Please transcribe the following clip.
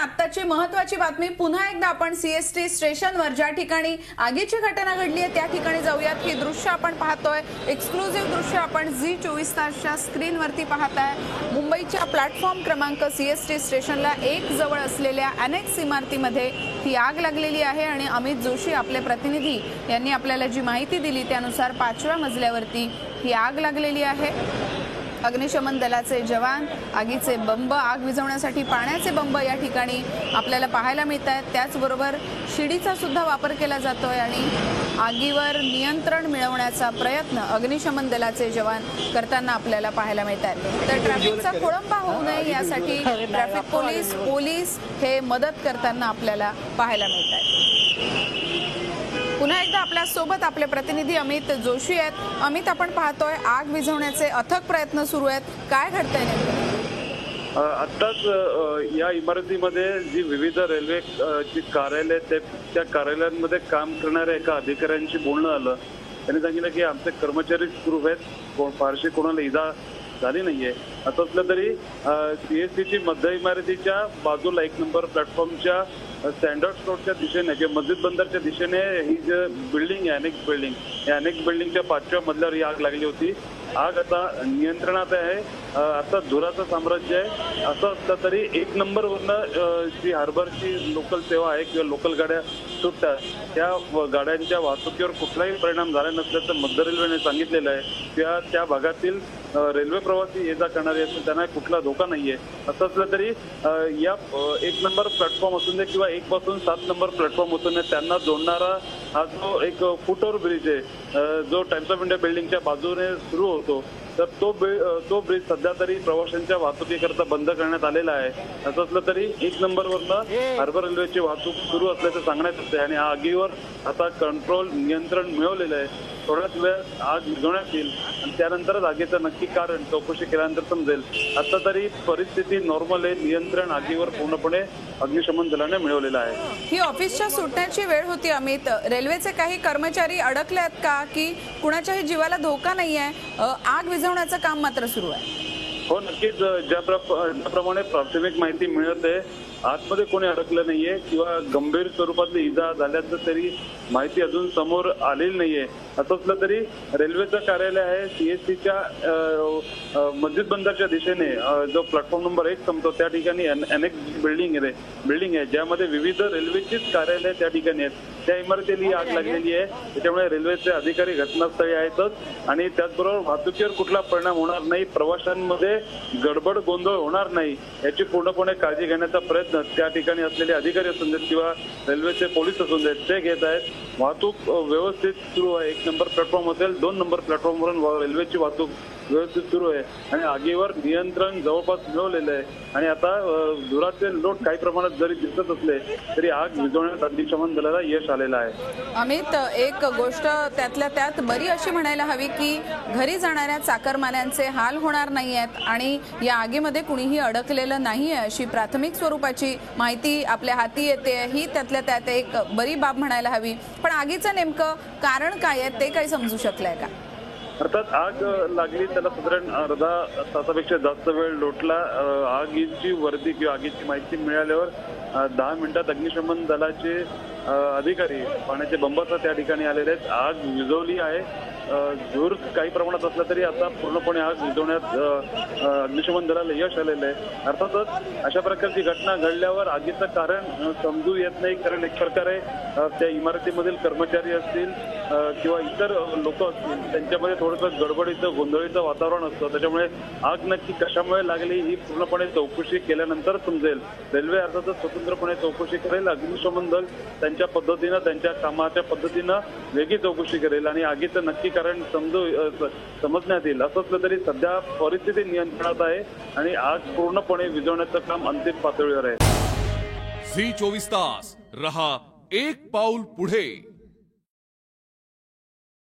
आत्ताची महत्त्वाची बातमी पुन्हा एकदा आपण सीएसटी स्टेशनवर ज्या ठिकाणी आगीची घटना घडली आहे त्या ठिकाणी जाऊयात। ही दृश्य आपण पाहतोय, एक्सक्लुझिव्ह दृश्य आपण झी24 तासच्या स्क्रीनवरती पाहताय। मुंबईच्या प्लॅटफॉर्म क्रमांक सीएसटी स्टेशनला 1 जवळ असलेल्या अनेक्स इमारतीमध्ये ही आग लागलेली आहे आणि अमित जोशी आपले प्रतिनिधी यांनी आपल्याला जी माहिती दिली त्यानुसार 5व्या मजल्यावरती ही आग लागलेली आहे। अग्निशमन दलाचे जवान, आगीचे बंब, आग विझवण्यासाठी पाण्याचे बंब या ठिकाणी आपल्याला पाहायला मिळत आहेत। त्याचबरोबर शिडीचा सुद्धा वापर केला जातोय आणि आगीवर नियंत्रण मिळवण्याचा प्रयत्न अग्निशमन दलाचे जवान करताना आपल्याला पाहायला मिळत आहेत। तर ट्रॅफिकचा खोळंबा होऊ नये यासाठी ट्रॅफिक पोलीस हे मदत करताना आपल्याला पाहायला मिळत आहेत। पुन्हा एकदा आपल्या सोबत आपले प्रतिनिधी अमित जोशी आहेत। अमित, आपण पाहतोय आग विझवण्याचे अथक प्रयत्न सुरू आहेत, काय घडतंय नेमकं? आत्ताच या इमारतीमध्ये जी विविध रेल्वे ची कार्यालय त्या कार्यालयांमध्ये काम करणाऱ्या एका अधिकाऱ्यांशी बोलणं आलं। त्यांनी सांगितलं की आमचे कर्मचारी सुरू आहेत, फारशी कोणाला इजा झाली नाहीये। असं असलं तरी सीएसटीची मध्य इमारतीच्या बाजूला 1 नंबर प्लॅटफॉर्मच्या स्टँडर्ड रोडच्या दिशेने किंवा मस्जिद बंदरच्या दिशेने ही जे बिल्डिंग आहे अनेक बिल्डिंगच्या 5व्या मजल्यावर ही आग लागली होती। आग आता नियंत्रणात आहे, आता धुराचं साम्राज्य आहे। असं असलं तरी 1 नंबरवरनं जी हार्बरची लोकल सेवा आहे किंवा लोकल गाड्या सुटतात त्या गाड्यांच्या वाहतुकीवर कुठलाही परिणाम झाला नसल्याचं मध्य रेल्वेने सांगितलेलं आहे। त्या भागातील रेल्वे प्रवासी ये जा करणारे असून त्यांना कुठला धोका नाहीये। असं असलं तरी या 1 नंबर प्लॅटफॉर्म असून दे किंवा 1 पासून 7 नंबर प्लॅटफॉर्म असून दे त्यांना जोडणारा हा जो एक फुटओव्हर ब्रिज आहे जो टाइम्स ऑफ इंडिया बिल्डिंगच्या बाजूने सुरू होतो, तर तो ब्रिज सध्या तरी प्रवाशांच्या वाहतुकीकरता बंद करण्यात आलेला आहे। असं असलं तरी 1 नंबरवरनं हार्बर रेल्वेची वाहतूक सुरू असल्याचं सांगण्यात येते आणि आगीवर आता नियंत्रण मिळवलेलं आहे। थोड्याच वेळात आग विझवण्यात येईल आणि त्यानंतरच आगीचं नक्की कारण चौकशी केल्यानंतर समजेल। आता तरी परिस्थिती नॉर्मल आहे, नियंत्रण आगीवर पूर्णपणे अग्निशमन दलाने मिळवलेलं आहे। ही ऑफिसच्या सुटण्याची वेळ होती अमित, रेल्वेचे काही कर्मचारी अडकले आहेत का की कुणाच्याही जीवाला धोका नाही आहे? आग विझवण्याचं काम मात्र सुरू आहे। हो, नक्कीच ज्याप्रमाणे प्राथमिक माहिती मिळते आतमध्ये कोणी अडकलं नाहीये किंवा गंभीर स्वरूपातली इजा झाल्याचं तरी माहिती अजून समोर आलेली नाहीये। असं असलं तरी रेल्वेचं कार्यालय आहे सीएसटीच्या मस्जिद बंदरच्या दिशेने जो प्लॅटफॉर्म नंबर 1 संपतो त्या ठिकाणी अनेक बिल्डिंग आहे ज्यामध्ये विविध रेल्वेचीच कार्यालय त्या ठिकाणी आहेत। त्या इमारतीला आग लागलेली आहे, त्याच्यामुळे रेल्वेचे अधिकारी घटनास्थळी आहेतच आणि त्याचबरोबर वाहतुकीवर कुठला परिणाम होणार नाही, प्रवाशांमध्ये गडबड गोंधळ होणार नाही याची पूर्णपणे काळजी घेण्याचा प्रयत्न त्या ठिकाणी असलेले अधिकारी असून देत किंवा रेल्वेचे पोलीस असून देत ते घेत आहेत। वाहतूक व्यवस्थित सुरू आहे। 1 नंबर प्लॅटफॉर्म असेल 2 नंबर प्लॅटफॉर्मवरून रेल्वेची वाहतूक व्यवस्थित सुरू आहे आणि आगीवर नियंत्रण जवळपास मिळवलेलं आहे आणि आता धुराचे लोट काही प्रमाणात जरी दिसत असले तरी आग विझवण्यात अग्निशमन दलाला यश आलेलं आहे। अमित, एक गोष्ट त्यातल्या त्यात बरी अशी म्हणायला हवी की घरी जाणाऱ्या चाकरमान्यांचे हाल होणार नाही आहेत आणि या आगीमध्ये कुणीही अडकलेलं नाहीये अशी प्राथमिक स्वरूपाची माहिती आपल्या हाती येते, ही त्यातल्या त्यात एक बरी बाब म्हणायला हवी। पण आगीचं नेमकं कारण काय आहे ते काही समजू शकलंय का? अर्थात आग लागली त्याला साधारण अर्धा तासापेक्षा जास्त वेळ लोटला। आगीची वर्दी किंवा आगीची माहिती मिळाल्यावर 10 मिनिटात अग्निशमन दलाचे अधिकारी पाण्याचे बंबासह त्या ठिकाणी आलेले आहेत। आग विझवली आहे, धूर काही प्रमाणात असला तरी आता पूर्णपणे आग विझवण्यात अग्निशमन दलाला यश आलेलं आहे। अर्थातच अशा प्रकारची घटना घडल्यावर आगीचं कारण समजू येत नाही, कारण एक प्रकारे त्या इमारतीमधील कर्मचारी असतील किंवा इतर लोक असतील त्यांच्यामध्ये थोडंसं गडबडीचं गोंधळीचं वातावरण असतं, त्याच्यामुळे आग नक्की कशामुळे लागली ही पूर्णपणे चौकशी केल्यानंतर समजेल। रेल्वे अर्थातच स्वतंत्रपणे चौकशी करेल, अग्निशमन दल त्यांच्या पद्धतीनं त्यांच्या कामाच्या पद्धतीनं वेगळी चौकशी करेल आणि आगीचं नक्की कारण समजण्यात येईल। असं असलं तरी सध्या परिस्थिती नियंत्रणात आहे आणि आग पूर्णपणे विझवण्याचं काम अंतिम पातळीवर आहे। झी24 तास रहा एक पाऊल पुढे।